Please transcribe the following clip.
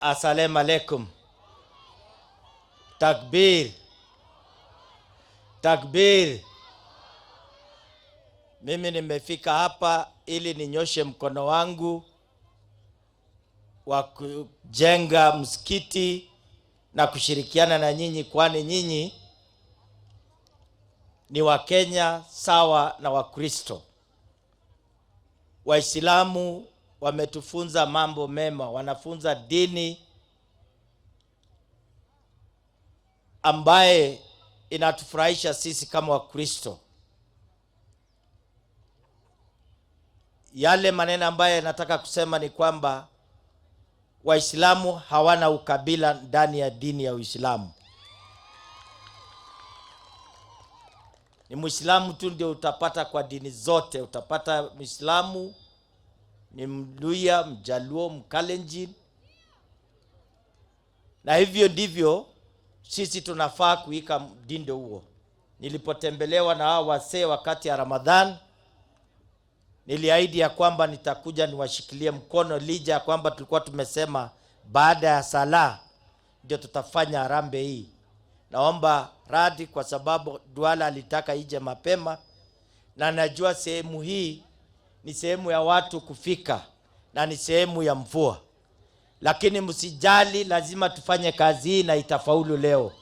Assalamu alaikum. Takbir. Takbir. Mimi nimefika hapa ili ninyoshe mkono wangu wa kujenga msikiti na kushirikiana na nyinyi, kwani nyinyi ni Wakenya sawa na Wakristo. Waislamu wametufunza mambo mema, wanafunza dini ambaye inatufurahisha sisi kama Wakristo. Yale maneno ambaye nataka kusema ni kwamba Waislamu hawana ukabila ndani ya dini ya Uislamu. Ni Muislamu tu ndio utapata kwa dini zote. Utapata Muislamu ni Mluya, Mjaluo, Mkalenjin. Na hivyo ndivyo sisi tunafaa kuika mdindo huo. Nilipotembelewa na hao wasee wakati ya Ramadhan, niliahidi ya kwamba nitakuja niwashikilie mkono, lija ya kwamba tulikuwa tumesema baada ya sala ndio tutafanya harambee hii. Naomba radhi kwa sababu Duala alitaka ije mapema, na najua sehemu hii ni sehemu ya watu kufika na ni sehemu ya mvua. Lakini msijali, lazima tufanye kazi hii na itafaulu leo.